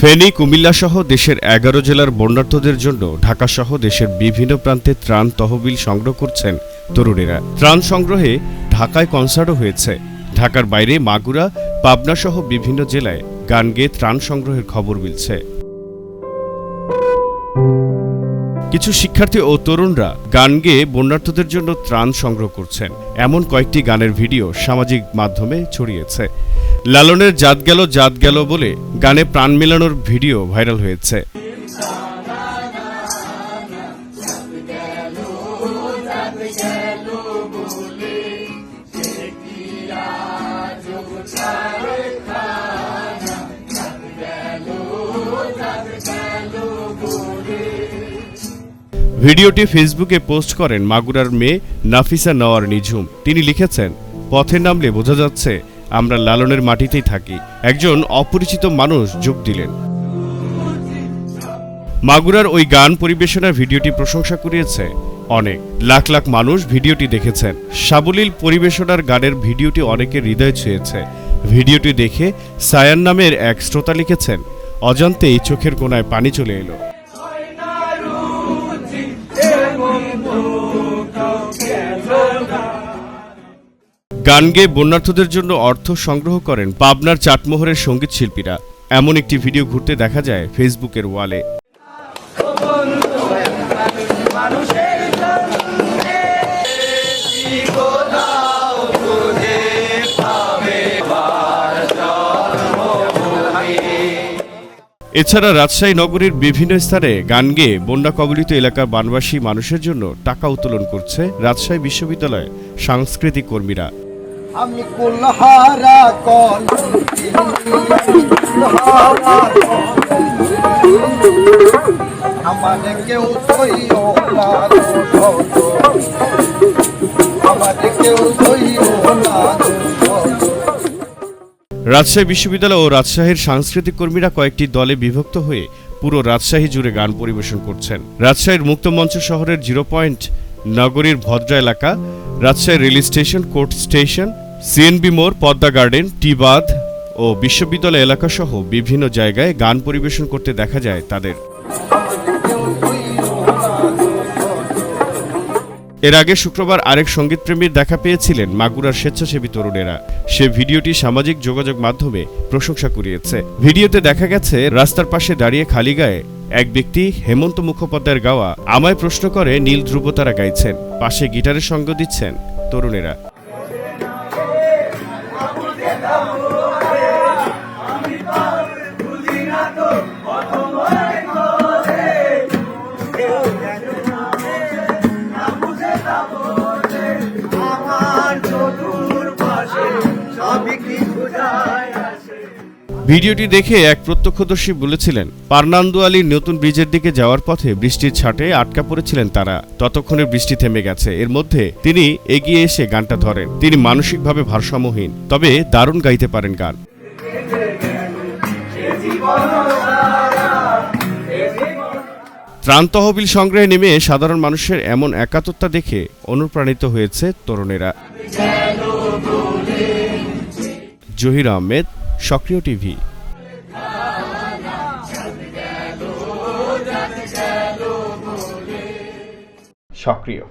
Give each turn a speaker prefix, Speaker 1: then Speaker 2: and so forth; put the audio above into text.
Speaker 1: ফেনী, কুমিল্লা সহ দেশের 11 জেলার বন্যার্তদের জন্য ঢাকা সহ দেশের বিভিন্ন প্রান্তে ত্রাণ তহবিল সংগ্রহ করছেন তরুণেরা। ত্রাণ সংগ্রহে ঢাকায় কনসার্টও হয়েছে। ঢাকার বাইরে মাগুরা, পাবনা সহ বিভিন্ন জেলায় গান গেয়ে ত্রাণ সংগ্রহের খবর মিলছে। কিছু শিক্ষার্থী ও তরুণরা গান গেয়ে বন্যার্তদের জন্য ত্রাণ সংগ্রহ করছেন, এমন কয়েকটি গানের ভিডিও সামাজিক মাধ্যমে ছড়িয়েছে। লালনের জাত গেল বলে গানে প্রাণ মেলানোর ভিডিও ভাইরাল হয়েছে। ভিডিওটি ফেসবুকে পোস্ট করেন মাগুরার মেয়ে নাফিসা নওয়ার নিঝুম। তিনি লিখেছেন, পথে নামলে বোঝা যাচ্ছে আমরা লালনের মাটিতেই থাকি। একজন অপরিচিত মানুষ যোগ দিলেন। মাগুরার ওই গান পরিবেশনার ভিডিওটি প্রশংসা কুড়িয়েছে অনেক। লাখ লাখ মানুষ ভিডিওটি দেখেছেন। সাবলীল পরিবেশনার গানের ভিডিওটি অনেকের হৃদয় ছুঁয়েছে। ভিডিওটি দেখে সায়ান নামের এক শ্রোতা লিখেছেন, অজান্তেই চোখের কোণায় পানি চলে এলো। গান গেয়ে বন্যার্তদের জন্য অর্থ সংগ্রহ করেন পাবনার চাটমোহরের সঙ্গীত শিল্পীরা। এমন একটি ভিডিও ঘুরতে দেখা যায় ফেসবুকের ওয়ালে। এছাড়া রাজশাহী নগরীর বিভিন্ন স্থানে গান গেয়ে বন্যা কবলিত এলাকার বানবাসী মানুষের জন্য টাকা উত্তোলন করছে রাজশাহী বিশ্ববিদ্যালয়ের সাংস্কৃতিক কর্মীরা।
Speaker 2: আমি কুলহারা কল আমাদের কেউ ধইও না, আমাদের কেউ ধইও না।
Speaker 1: রাজশাহী বিশ্ববিদ্যালয় ও রাজশাহীর সাংস্কৃতিক কর্মীরা কয়েকটি দলে বিভক্ত হয়ে পুরো রাজশাহী জুড়ে গান পরিবেশন করছেন। রাজশাহীর মুক্তমঞ্চ শহরের 0 পয়েন্ট, নগরীর ভদ্রা এলাকা, Rajshahi rail station, court station, CNB মোড়, পদ্মা গার্ডেন, টি বাঁধ ও বিশ্ববিদ্যালয় এলাকা সহ বিভিন্ন জায়গায় গান পরিবেশন করতে দেখা যায় তাদের। এর আগে শুক্রবার আরেক সঙ্গীতপ্রেমীর দেখা পেয়েছিলেন মাগুরার স্বেচ্ছাসেবী তরুণেরা। সে ভিডিওটি সামাজিক যোগাযোগ মাধ্যমে প্রশংসা কুড়িয়েছে। ভিডিওতে দেখা গেছে রাস্তার পাশে দাঁড়িয়ে খালি গায়ে এক ব্যক্তি হেমন্ত মুখোপাধ্যায়ের গাওয়া আমায় প্রশ্ন করে নীল ধ্রুবতারা গাইছেন। পাশে গিটারের সঙ্গ দিচ্ছেন তরুণেরা। ভিডিওটি দেখে এক প্রত্যক্ষদর্শী বলেছিলেন, পার্নান্দুয়ালির নতুন ব্রিজের দিকে যাওয়ার পথে বৃষ্টির ছাঁটে আটকা পড়েছিলেন তারা। ততক্ষণে বৃষ্টি থেমে গেছে। এর মধ্যে তিনি এগিয়ে এসে গানটা ধরেন। তিনি মানসিকভাবে ভারসাম্যহীন, তবে দারুণ গাইতে পারেন গান। ত্রাণ তহবিল সংগ্রহে নেমে সাধারণ মানুষের এমন একাত্মতা দেখে অনুপ্রাণিত হয়েছে তরুণেরা। জহির আহমেদ, সক্রিয় টিভি। সক্রিয়।